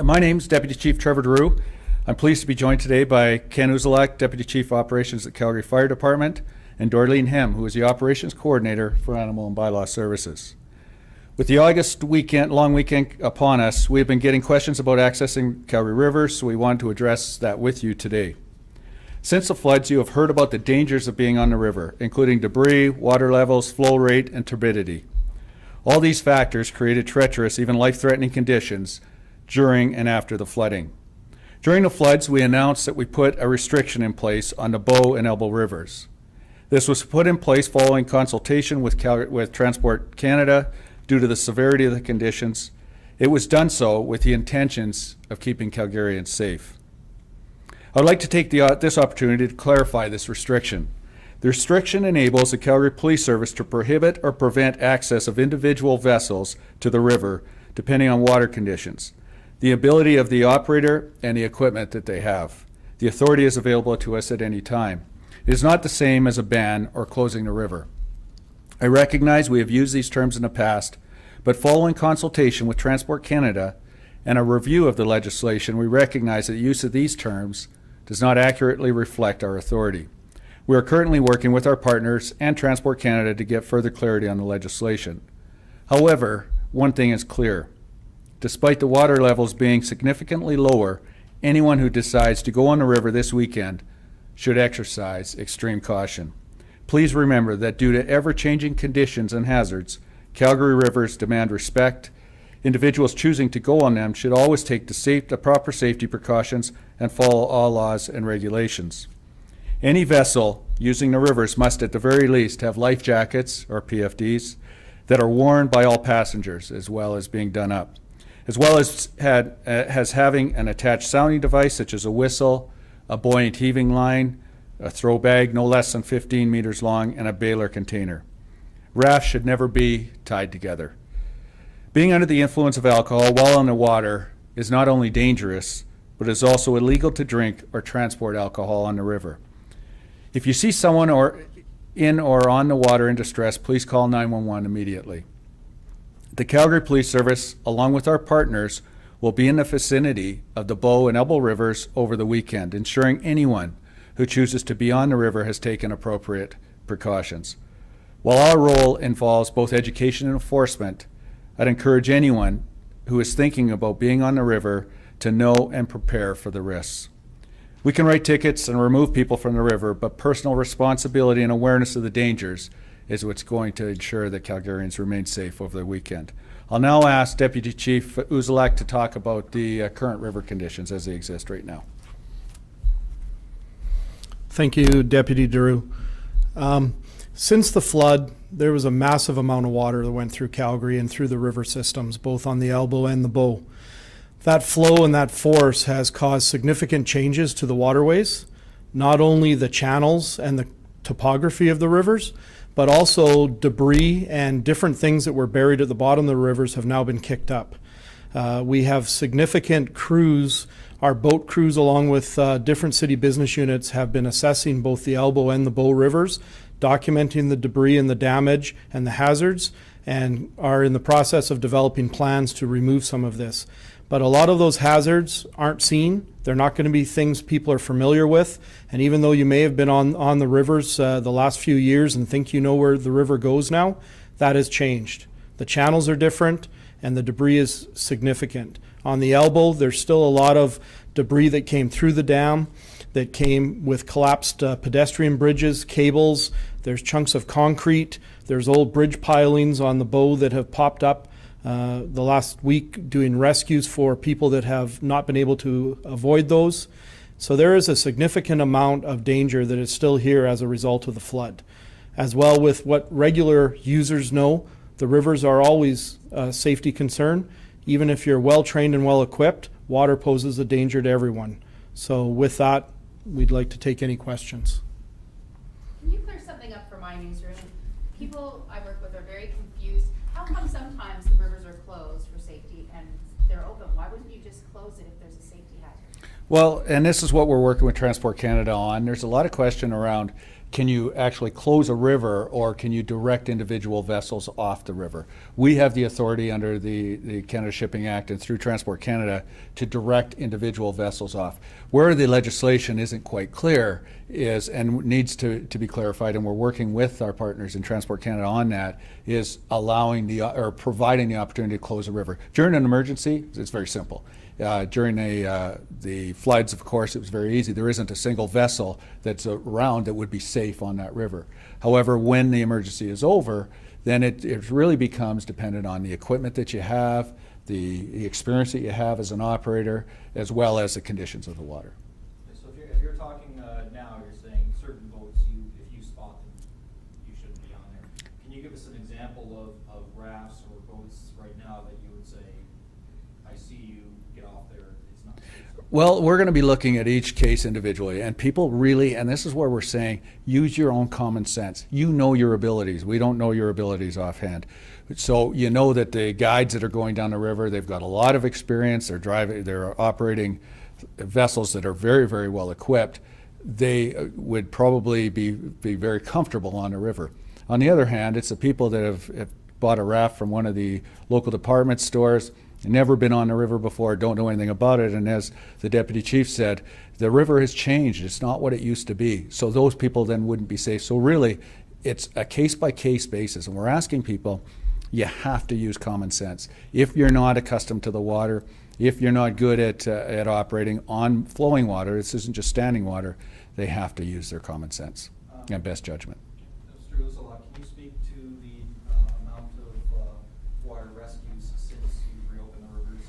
My name's Deputy Chief Trevor Drew. I'm pleased to be joined today by Ken Uzalak, Deputy Chief Operations at Calgary Fire Department, and Dorleen Hem, who is the Operations Coordinator for Animal and Bylaw Services. With the August long weekend upon us, we have been getting questions about accessing Calgary River, so we wanted to address that with you today. Since the floods, you have heard about the dangers of being on the river, including debris, water levels, flow rate, and turbidity. All these factors created treacherous, even life-threatening conditions during and after the flooding. During the floods, we announced that we put a restriction in place on the Bow and Elbow rivers. This was put in place following consultation with Transport Canada due to the severity of the conditions. It was done so with the intentions of keeping Calgarians safe. I would like to take this opportunity to clarify this restriction. The restriction enables the Calgary Police Service to prohibit or prevent access of individual vessels to the river, depending on water conditions, the ability of the operator, and the equipment that they have. The authority is available to us at any time. It is not the same as a ban or closing the river. I recognize we have used these terms in the past, but following consultation with Transport Canada and a review of the legislation, we recognize that the use of these terms does not accurately reflect our authority. We are currently working with our partners and Transport Canada to get further clarity on the legislation. However, one thing is clear. Despite the water levels being significantly lower, anyone who decides to go on the river this weekend should exercise extreme caution. Please remember that due to ever-changing conditions and hazards, Calgary rivers demand respect. Individuals choosing to go on them should always take the proper safety precautions and follow all laws and regulations. Any vessel using the rivers must at the very least have life jackets, or PFDs, that are worn by all passengers as well as being done up, as well as having an attached sounding device such as a whistle, a buoyant heaving line, a throw bag no less than 15 meters long, and a baler container. Rafts should never be tied together. Being under the influence of alcohol while on the water is not only dangerous, but is also illegal to drink or transport alcohol on the river. If you see someone in or on the water in distress, please call 911 immediately. The Calgary Police Service, along with our partners, will be in the vicinity of the Bow and Elbow rivers over the weekend, ensuring anyone who chooses to be on the river has taken appropriate precautions. While our role involves both education and enforcement, I'd encourage anyone who is thinking about being on the river to know and prepare for the risks. We can write tickets and remove people from the river, but personal responsibility and awareness of the dangers is what's going to ensure that Calgarians remain safe over the weekend. I'll now ask Deputy Chief Uzalak to talk about the current river conditions as they exist right now. Thank you, Deputy Drew. Since the flood, there was a massive amount of water that went through Calgary and through the river systems, both on the Elbow and the Bow. That flow and that force has caused significant changes to the waterways, not only the channels and the topography of the rivers, but also debris and different things that were buried at the bottom of the rivers have now been kicked up. We have significant crews. Our boat crews, along with different city business units, have been assessing both the Elbow and the Bow rivers, documenting the debris and the damage and the hazards, and are in the process of developing plans to remove some of this. But a lot of those hazards aren't seen. They're not going to be things people are familiar with. And even though you may have been on the rivers the last few years and think you know where the river goes now, that has changed. The channels are different and the debris is significant. On the Elbow, there's still a lot of debris that came through the dam, that came with collapsed pedestrian bridges, cables. There's chunks of concrete. There's old bridge pilings on the Bow that have popped up the last week doing rescues for people that have not been able to avoid those. So there is a significant amount of danger that is still here as a result of the flood. As well with what regular users know, the rivers are always a safety concern. Even if you're well trained and well equipped, water poses a danger to everyone. So with that, we'd like to take any questions. Can you clear something up for my newsroom? People I work with are very confused. How come sometimes the rivers are closed for safety and they're open? Why wouldn't you just close it if there's a safety hazard? Well, and this is what we're working with Transport Canada on. There's a lot of question around can you actually close a river, or can you direct individual vessels off the river? We have the authority under the Canada Shipping Act and through Transport Canada to direct individual vessels off. Where the legislation isn't quite clear is, and needs to be clarified, and we're working with our partners in Transport Canada on that, is allowing or providing the opportunity to close a river. During an emergency, it's very simple. During the floods, of course, it was very easy. There isn't a single vessel that's around that would be safe on that river. However, when the emergency is over, then it really becomes dependent on the equipment that you have, the experience that you have as an operator, as well as the conditions of the water. So if you're talking now, you're saying certain boats, if you spot them, you shouldn't be on there. Can you give us an example of rafts or boats right now that you would say, I see you, get off there, it's not safe? Well, we're going to be looking at each case individually, and people really, and this is where we're saying, use your own common sense. You know your abilities. We don't know your abilities offhand. So you know that the guides that are going down the river, they've got a lot of experience. They're operating vessels that are very, very well equipped. They would probably be very comfortable on the river. On the other hand, it's the people that have bought a raft from one of the local department stores, never been on the river before, don't know anything about it, and as the deputy chief said, the river has changed. It's not what it used to be. So those people then wouldn't be safe. So really, it's a case-by-case basis, and we're asking people, you have to use common sense. If you're not accustomed to the water, if you're not good at operating on flowing water, this isn't just standing water, they have to use their common sense and best judgment. Mr. Uzola, can you speak to the amount of water rescues since you've reopened the rivers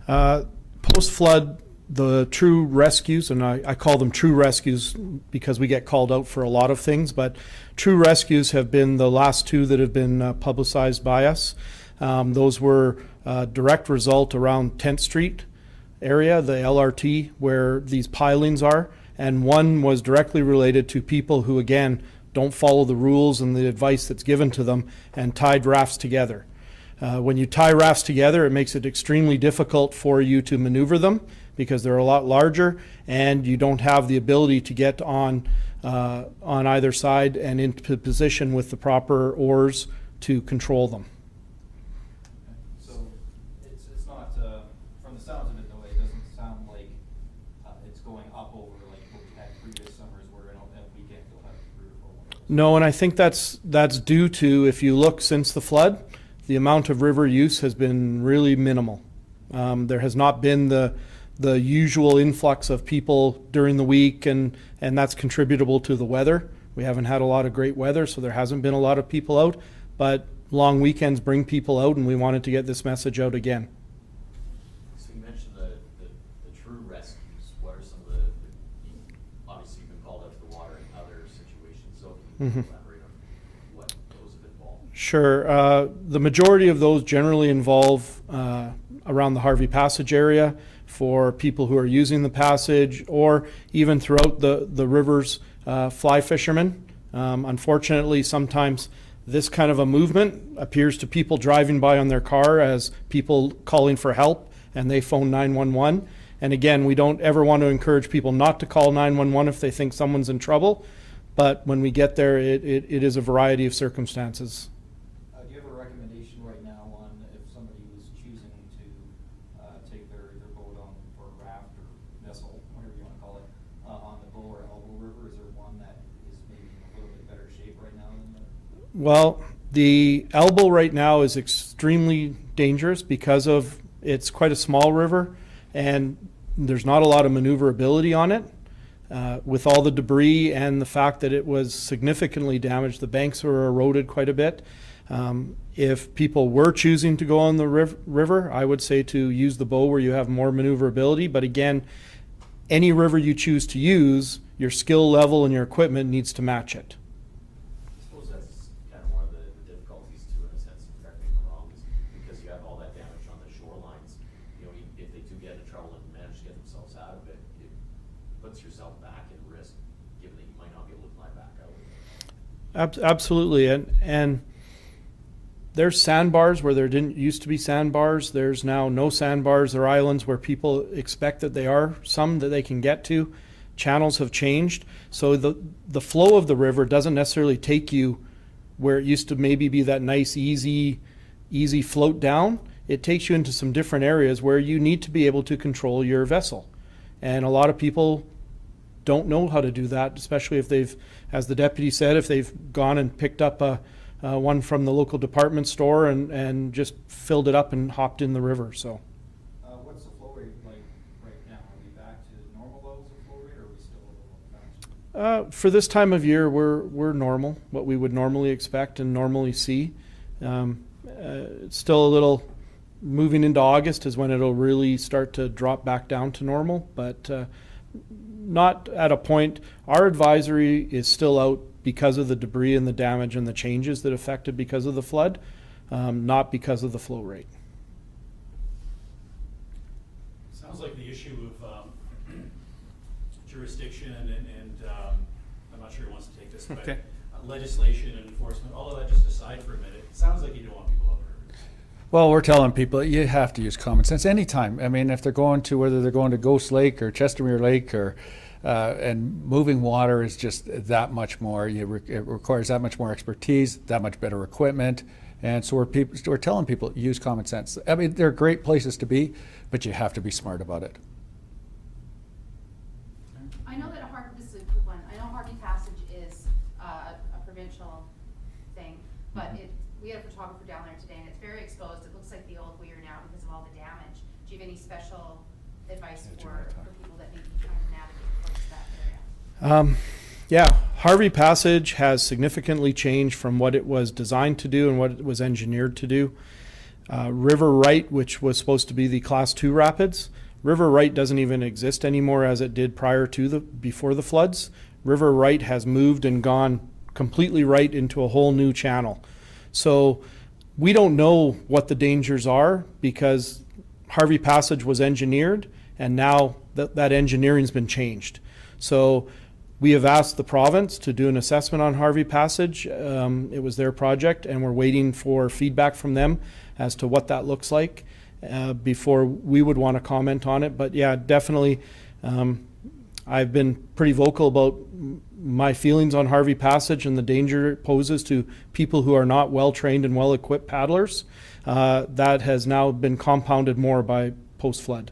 post-flood? Post-flood, the true rescues, and I call them true rescues because we get called out for a lot of things, but true rescues have been the last two that have been publicized by us. Those were a direct result around 10th Street area, the LRT, where these pilings are, and one was directly related to people who, again, don't follow the rules and the advice that's given to them and tied rafts together. When you tie rafts together, it makes it extremely difficult for you to maneuver them because they're a lot larger and you don't have the ability to get on either side and into position with the proper oars to control them. So it's not, from the sounds of it though, it doesn't sound like it's going up over like what we had previous summers where in a weekend you'll have 3 or 4 waters. No, and I think that's due to, if you look since the flood, the amount of river use has been really minimal. There has not been the usual influx of people during the week, and that's contributable to the weather. We haven't had a lot of great weather, so there hasn't been a lot of people out, but long weekends bring people out, and we wanted to get this message out again. So you mentioned the true rescues. What are some of the obviously you've been called out to the water in other situations, so can you elaborate on what those have involved? Sure. The majority of those generally involve around the Harvey Passage area for people who are using the passage, or even throughout the rivers, fly fishermen. Unfortunately, sometimes this kind of a movement appears to people driving by on their car as people calling for help, and they phone 911. And again, we don't ever want to encourage people not to call 911 if they think someone's in trouble, but when we get there, it is a variety of circumstances. Do you have a recommendation right now on if somebody was choosing to take their boat on for a raft or vessel, whatever you want to call it, on the Bow or Elbow River? Is there one that is maybe in a little bit better shape right now than the? Well, the Elbow right now is extremely dangerous because of it's quite a small river and there's not a lot of maneuverability on it. With all the debris and the fact that it was significantly damaged, the banks were eroded quite a bit. If people were choosing to go on the river, I would say to use the Bow where you have more maneuverability. But again, any river you choose to use, your skill level and your equipment needs to match it. I suppose that's kind of one of the difficulties too, in a sense, correct me if I'm wrong, is because you have all that damage on the shorelines. You know, if they do get into trouble and manage to get themselves out of it, it puts yourself back in risk, given that you might not be able to climb back out. Absolutely, and there's sandbars where there didn't used to be sandbars. There's now no sandbars or islands where people expect that they are some that they can get to. channels have changed. So the flow of the river doesn't necessarily take you where it used to maybe be that nice, easy float down. It takes you into some different areas where you need to be able to control your vessel. And a lot of people don't know how to do that, especially if they've, as the deputy said, if they've gone and picked up one from the local department store and just filled it up and hopped in the river. So What's the flow rate like right now? Are we back to normal levels of flow rate, or are we still a little faster? for this time of year, we're normal, what we would normally expect and normally see. It's still a little, moving into August is when it'll really start to drop back down to normal, but not at a point. Our advisory is still out because of the debris and the damage and the changes that affected because of the flood, not because of the flow rate. Sounds like the issue of jurisdiction and I'm not sure who wants to take this, but Okay. Legislation and enforcement, all of that just aside for a minute, it sounds like you don't want people up there. Well, we're telling people you have to use common sense anytime. I mean, if they're going to, whether they're going to Ghost Lake or Chestermere Lake or, and moving water is just that much more. It requires that much more expertise, that much better equipment. And so we're telling people use common sense. I mean, they're great places to be, but you have to be smart about it. I know that this is a quick one. I know Harvey Passage is a provincial thing, but we had a photographer down there today, and it's very exposed. It looks like the old weir now because of all the damage. Do you have any special advice for people that may be trying to navigate towards that area? Yeah, Harvey Passage has significantly changed from what it was designed to do and what it was engineered to do. River Right, which was supposed to be the Class 2 rapids, River Right doesn't even exist anymore as it did before the floods. River Right has moved and gone completely right into a whole new channel. So we don't know what the dangers are because Harvey Passage was engineered, and now that engineering's been changed. So we have asked the province to do an assessment on Harvey Passage. It was their project, and we're waiting for feedback from them as to what that looks like before we would want to comment on it. But yeah, definitely, I've been pretty vocal about my feelings on Harvey Passage and the danger it poses to people who are not well-trained and well-equipped paddlers. That has now been compounded more by post-flood.